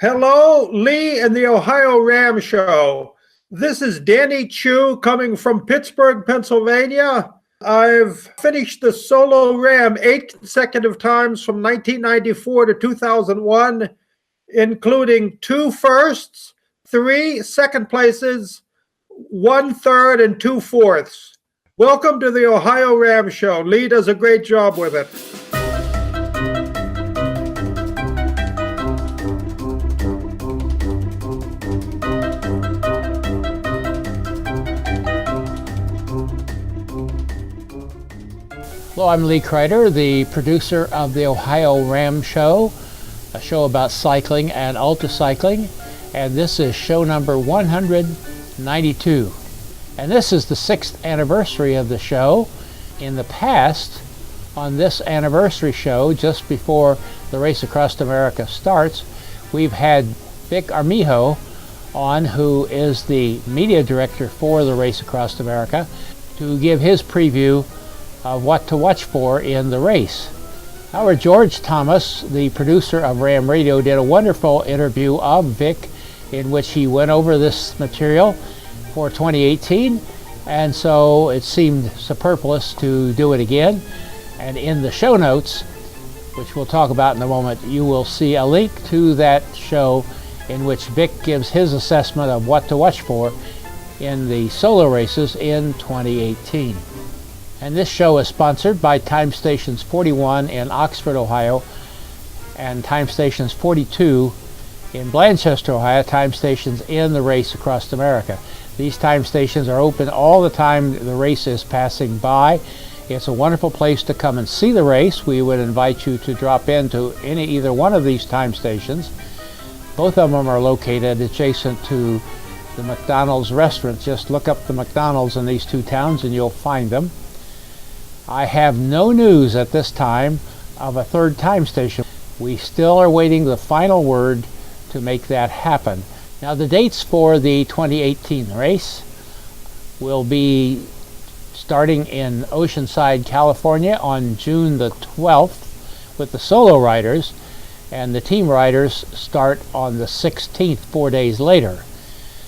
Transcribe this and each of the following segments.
Hello, Lee and the OhioRAAM Show. This is Danny Chu coming from Pittsburgh, Pennsylvania. I've finished the solo RAM 8 consecutive times from 1994 to 2001, including 2 firsts, 3 second places, 1 third, and 2 fourths. Welcome to the OhioRAAM Show. Lee does a great job with it. Hello, I'm Lee Kreider, the producer of the OhioRAAM Show, a show about cycling and ultracycling, and this is show number 192. And this is the 6th anniversary of the show. In the past, on this anniversary show, just before the Race Across America starts, we've had Vic Armijo on, who is the media director for the Race Across America, to give his preview of what to watch for in the race. Our George Thomas, the producer of RAM Radio, did a wonderful interview of Vic in which he went over this material for 2018, and so it seemed superfluous to do it again. And in the show notes, which we'll talk about in a moment, you will see a link to that show in which Vic gives his assessment of what to watch for in the solo races in 2018. And this show is sponsored by Time Stations 41 in Oxford, Ohio, and Time Stations 42 in Blanchester, Ohio, time stations in the Race Across America. These time stations are open all the time the race is passing by. It's a wonderful place to come and see the race. We would invite you to drop into either one of these time stations. Both of them are located adjacent to the McDonald's restaurant. Just look up the McDonald's in these two towns and you'll find them. I have no news at this time of a third time station. We still are waiting the final word to make that happen. Now, the dates for the 2018 race will be starting in Oceanside, California on June the 12th with the solo riders, and the team riders start on the 16th, 4 days later.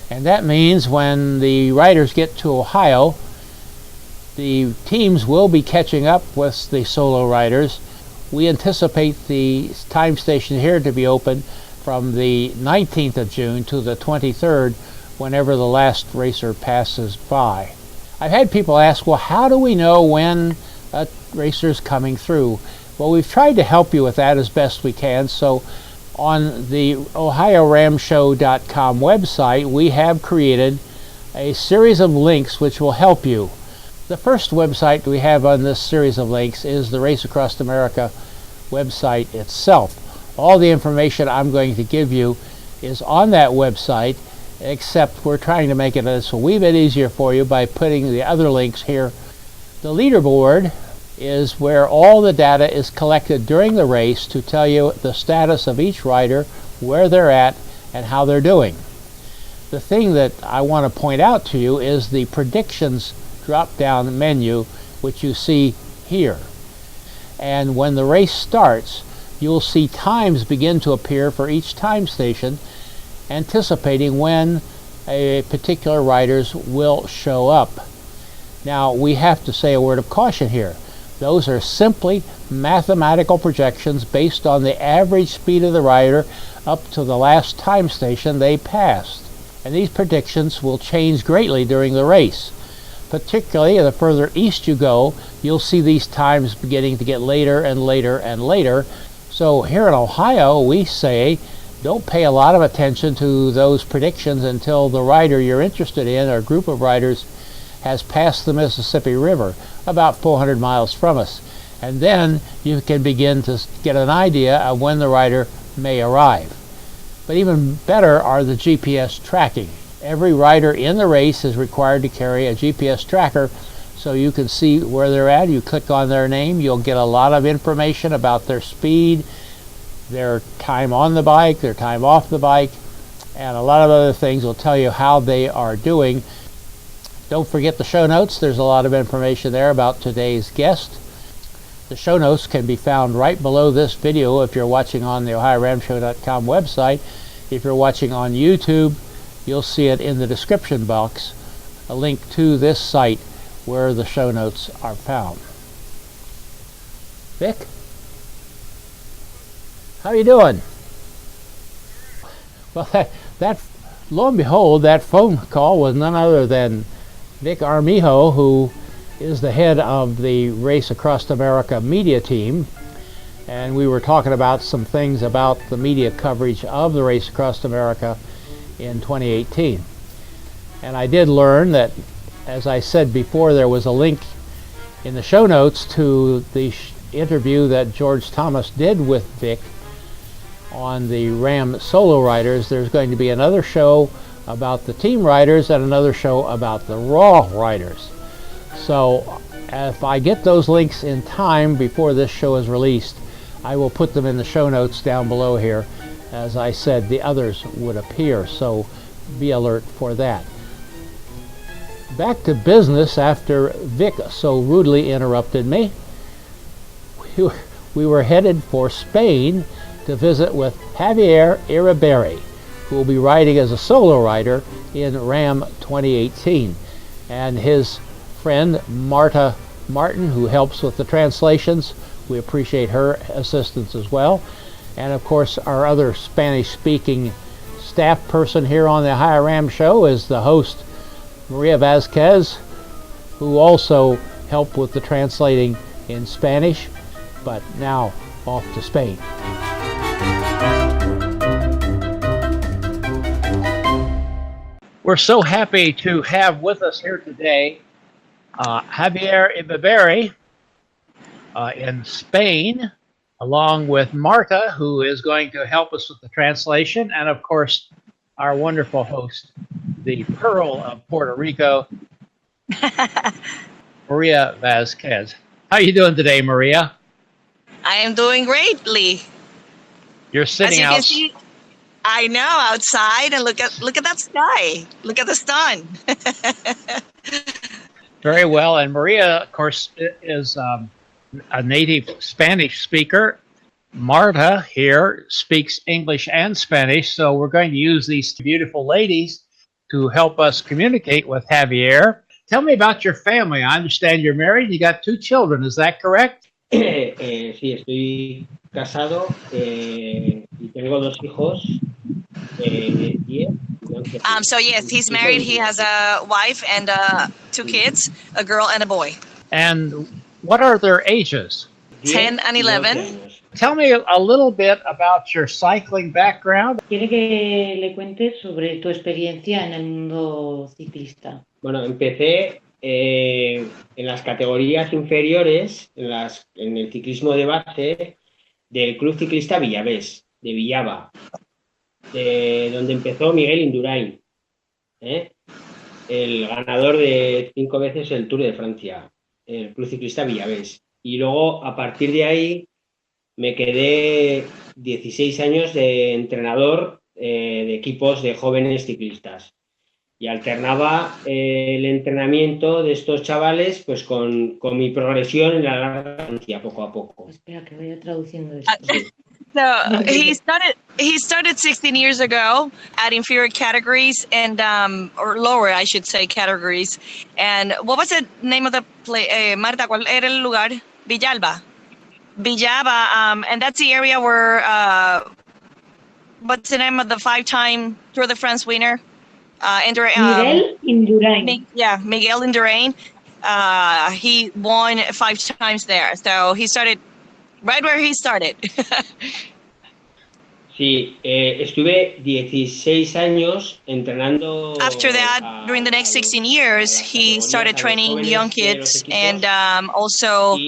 And that means when the riders get to Ohio, the teams will be catching up with the solo riders. We anticipate the time station here to be open from the 19th of June to the 23rd, whenever the last racer passes by. I've had people ask, well, how do we know when a racer's coming through? Well, we've tried to help you with that as best we can. So on the OhioRAAMShow.com website, we have created a series of links which will help you. The first website we have on this series of links is the Race Across America website itself. All the information I'm going to give you is on that website, except we're trying to make it a wee bit easier for you by putting the other links here. The leaderboard is where all the data is collected during the race to tell you the status of each rider, where they're at, and how they're doing. The thing that I want to point out to you is the predictions drop-down menu, which you see here. And when the race starts, you'll see times begin to appear for each time station, anticipating when a particular riders will show up. Now, we have to say a word of caution here. Those are simply mathematical projections based on the average speed of the rider up to the last time station they passed. And these predictions will change greatly during the race. Particularly the further east you go, you'll see these times beginning to get later and later and later. So here in Ohio, we say don't pay a lot of attention to those predictions until the rider you're interested in, or group of riders, has passed the Mississippi River, about 400 miles from us. And then you can begin to get an idea of when the rider may arrive. But even better are the GPS tracking. Every rider in the race is required to carry a GPS tracker so you can see where they're at. You click on their name, you'll get a lot of information about their speed, their time on the bike, their time off the bike, and a lot of other things will tell you how they are doing. Don't forget the show notes. There's a lot of information there about today's guest. The show notes can be found right below this video if you're watching on the OhioRAAMShow.com website. If you're watching on YouTube, you'll see it in the description box, a link to this site where the show notes are found. Vic? How you doing? Well, that lo and behold, that phone call was none other than Vic Armijo, who is the head of the Race Across America media team. And we were talking about some things about the media coverage of the Race Across America in 2018. And I did learn that, as I said before, there was a link in the show notes to the interview that George Thomas did with Vic on the RAAM solo riders. There's going to be another show about the team riders and another show about the raw riders. So if I get those links in time before this show is released, I will put them in the show notes down below here. As I said, the others would appear, so be alert for that. Back to business after Vic so rudely interrupted me. We were headed for Spain to visit with Javier Iribberi, who will be riding as a solo rider in RAAM 2018. And his friend Mart Martin, who helps with the translations. We appreciate her assistance as well. And of course, our other Spanish-speaking staff person here on the OhioRAAM Show is the host, Maria Vázquez, who also helped with the translating in Spanish, but now off to Spain. We're so happy to have with us here today Javier Iribberi in Spain, along with Marta, who is going to help us with the translation, and of course, our wonderful host, the Pearl of Puerto Rico, Maria Vázquez. How are you doing today, Maria? I am doing great, Lee. You're sitting out. As you can see, I know, outside, and look at that sky. Look at the sun. Very well, and Maria, of course, is a native Spanish speaker. Marta here speaks English and Spanish, so we're going to use these beautiful ladies to help us communicate with Javier. Tell me about your family. I understand you're married. You got 2 children. Is that correct? Sí, estoy casado y tengo 2 hijos. 10. So yes, he's married. He has a wife and 2 kids, a girl and a boy. And what are their ages? 10 and 11. Tell me a little bit about your cycling background. Quiere que le cuentes sobre tu experiencia en el mundo ciclista. Bueno, empecé en las categorías inferiores, en el ciclismo de base del Club Ciclista Villavés, de Villava, donde empezó Miguel Indurain, el ganador de 5 veces el Tour de Francia, el Club Ciclista Villavés. Y luego, a partir de ahí, me quedé 16 años de entrenador de equipos de jóvenes ciclistas. Y alternaba el entrenamiento de estos chavales pues con mi progresión en la larga distancia, poco a poco. Espera, que vaya traduciendo esto. So he started 16 years ago at inferior categories and or lower, I should say, categories. And what was the name of the place? Marta, ¿cuál era el lugar? Villalba, and that's the area where what's the name of the 5-time Tour de France winner? Miguel Indurain. Miguel Indurain. He won 5 times there. So he started right where he started. Sí, estuve 16 años entrenando. After that, during the next 16 years, he started training young kids and also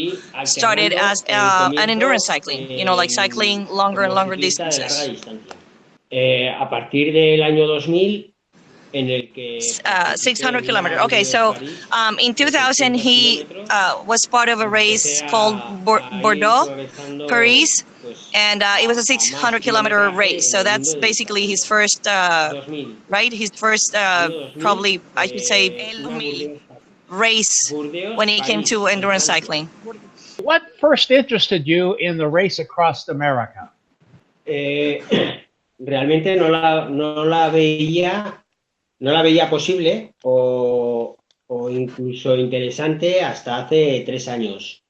started as an endurance cycling, like cycling longer and longer distances. A partir del año 2000, en el que 600 kilometers. Okay, so in 2000 he was part of a race called Bordeaux, Paris, and it was a 600 kilometer race. So that's basically his first, right? His first, probably I should say, race when it came to endurance cycling. What first interested you in the Race Across America? realmente no la veía posible o incluso interesante hasta hace 3 años.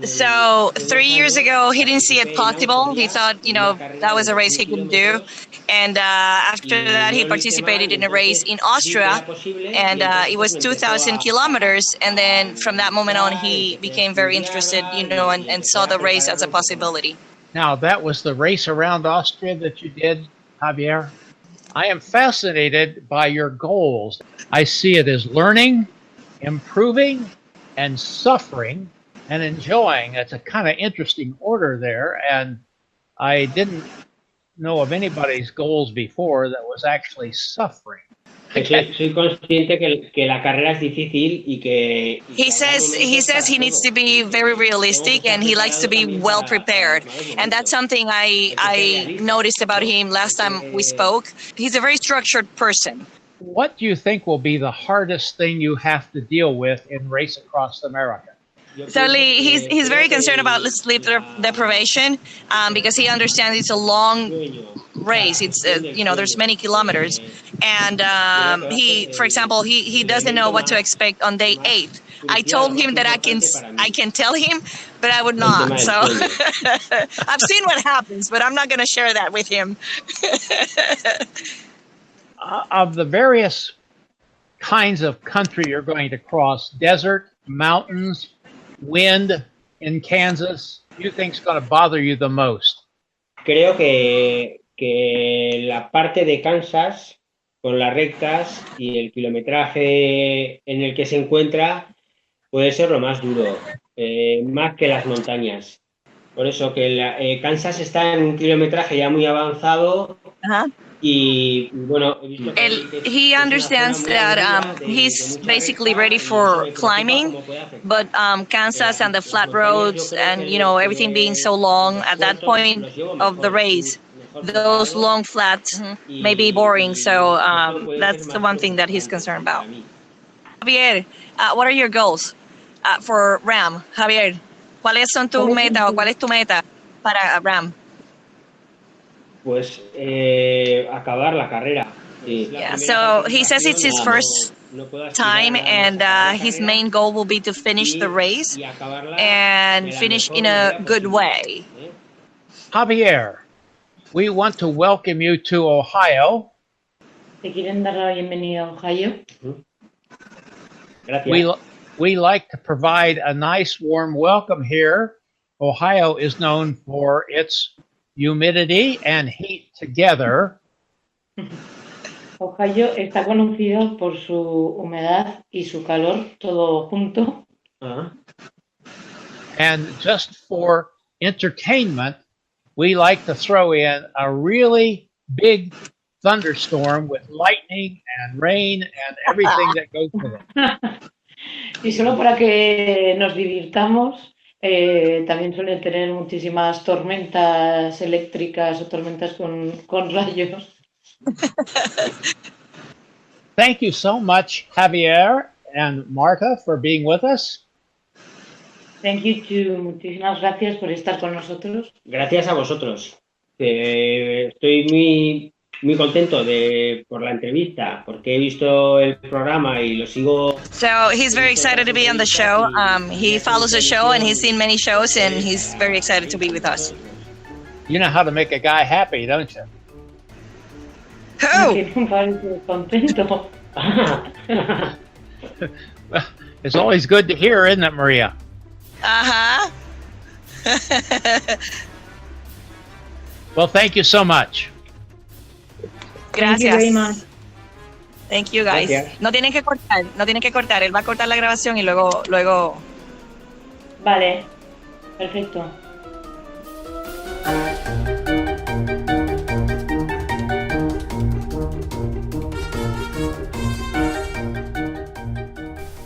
So 3 years ago, he didn't see it possible. He thought, that was a race he could do. And after that, he participated in a race in Austria, and it was 2,000 kilometers. And then from that moment on, he became very interested, and saw the race as a possibility. Now, that was the race around Austria that you did, Javier. I am fascinated by your goals. I see it as learning, improving, and suffering, and enjoying. It's a kind of interesting order there, and I didn't know of anybody's goals before that was actually suffering. Soy consciente que la carrera es difícil y que... He says he needs to be very realistic, and he likes to be well prepared. And that's something I noticed about him last time we spoke. He's a very structured person. What do you think will be the hardest thing you have to deal with in Race Across America? So Lee, he's very concerned about sleep deprivation because he understands it's a long race. It's there's many kilometers, and for example, he doesn't know what to expect on day 8. I told him that I can tell him, but I would not. So I've seen what happens, but I'm not going to share that with him. Of the various kinds of country you're going to cross, desert, mountains, wind in Kansas, you think's going to bother you the most? Creo que la parte de Kansas, con las rectas y el kilometraje en el que se encuentra, puede ser lo más duro, más que las montañas. Por eso que Kansas está en un kilometraje ya muy avanzado. Uh-huh. Y bueno, he understands that he's basically ready for climbing, but Kansas and the flat roads and everything being so long at that point of the race, those long flats may be boring. So that's the one thing that he's concerned about. Javier, what are your goals for RAM? Javier, ¿cuáles son tus metas o cuál es tu meta para RAM? Pues acabar la carrera. Yeah, so he says it's his first time, and his main goal will be to finish the race and finish in a good way. Javier, we want to welcome you to Ohio. ¿Te quieren dar la bienvenida a Ohio? Gracias. We like to provide a nice warm welcome here. Ohio is known for its humidity and heat together. Ohio está conocido por su humedad y su calor todo junto. Uh-huh. And just for entertainment, we like to throw in a really big thunderstorm with lightning and rain and everything that goes with it. Y solo para que nos divirtamos, también suelen tener muchísimas tormentas eléctricas o tormentas con rayos. Thank you so much, Javier and Marta, for being with us. Thank you too. Muchísimas gracias por estar con nosotros. Gracias a vosotros. Estoy muy contento por la entrevista, porque he visto el programa y lo sigo. So he's very excited to be on the show. He follows the show and he's seen many shows, and he's very excited to be with us. You know how to make a guy happy, don't you? Who? Contento. It's always good to hear, isn't it, Maria? Uh-huh. Well, thank you so much. Gracias. Thank you very much. Thank you, guys. Gracias. No tienen que cortar. Él va a cortar la grabación y luego. Vale, perfecto.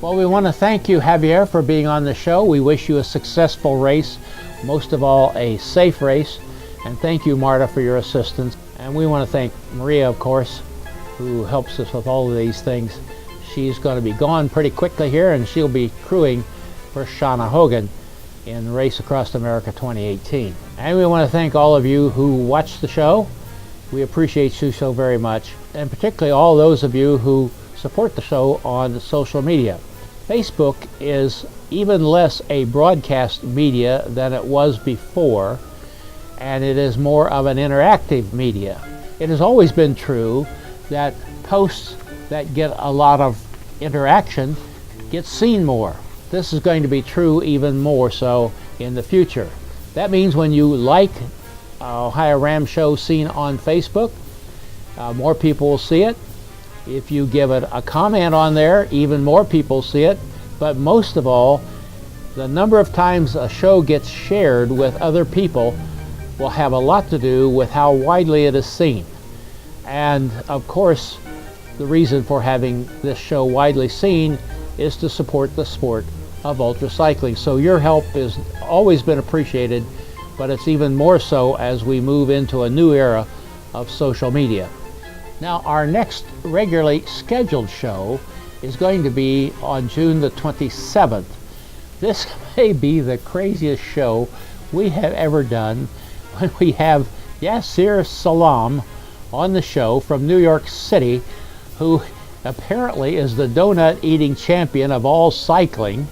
Well, we want to thank you, Javier, for being on the show. We wish you a successful race, most of all, a safe race. And thank you, Marta, for your assistance. And we want to thank Maria, of course, who helps us with all of these things. She's going to be gone pretty quickly here, and she'll be crewing for Shauna Hogan in Race Across America 2018. And we want to thank all of you who watch the show. We appreciate you so very much, and particularly all those of you who support the show on social media. Facebook is even less a broadcast media than it was before, and it is more of an interactive media. It has always been true that posts that get a lot of interaction get seen more. This is going to be true even more so in the future. That means when you like OhioRAAM Show seen on Facebook, more people will see it. If you give it a comment on there, even more people see it. But most of all, the number of times a show gets shared with other people will have a lot to do with how widely it is seen. And of course, the reason for having this show widely seen is to support the sport of ultracycling. So your help has always been appreciated, but it's even more so as we move into a new era of social media. Now, our next regularly scheduled show is going to be on June the 27th. This may be the craziest show we have ever done, when we have Javier Iribberi on the show from New York City, who apparently is the donut eating champion of all cycling.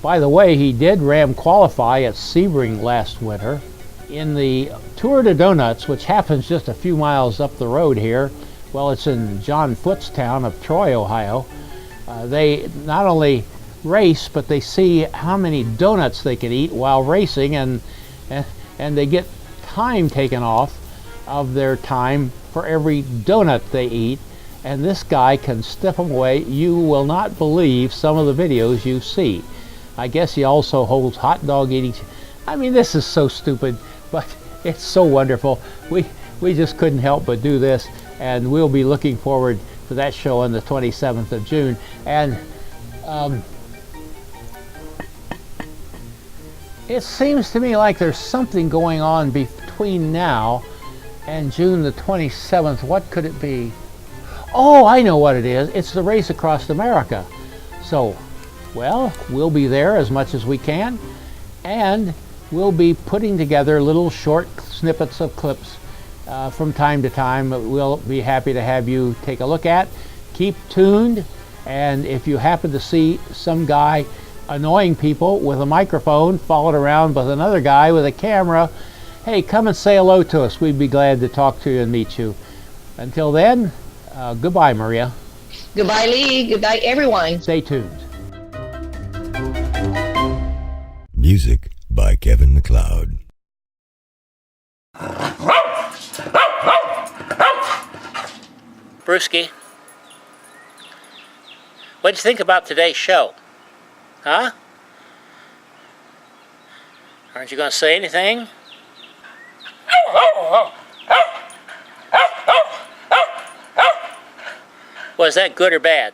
By the way, he did RAAM qualify at Sebring last winter. In the Tour de Donuts, which happens just a few miles up the road here, well, it's in John Foot's town of Troy, Ohio, they not only race, but they see how many donuts they can eat while racing, and they get time taken off of their time for every donut they eat, and this guy can step them away. You will not believe some of the videos you see. I guess he also holds hot dog eating. I mean, this is so stupid, but it's so wonderful. We just couldn't help but do this, and we'll be looking forward to that show on the 27th of June. And it seems to me like there's something going on between now and June the 27th. What could it be? Oh, I know what it is. It's the Race Across America. So, well, we'll be there as much as we can, and we'll be putting together little short snippets of clips from time to time that we'll be happy to have you take a look at. Keep tuned, and if you happen to see some guy annoying people with a microphone followed around with another guy with a camera, hey, come and say hello to us. We'd be glad to talk to you and meet you. Until then, goodbye, Maria. Goodbye, Lee. Goodbye, everyone. Stay tuned. Music by Kevin MacLeod. Brewski, what'd you think about today's show? Huh? Aren't you going to say anything? Was that good or bad?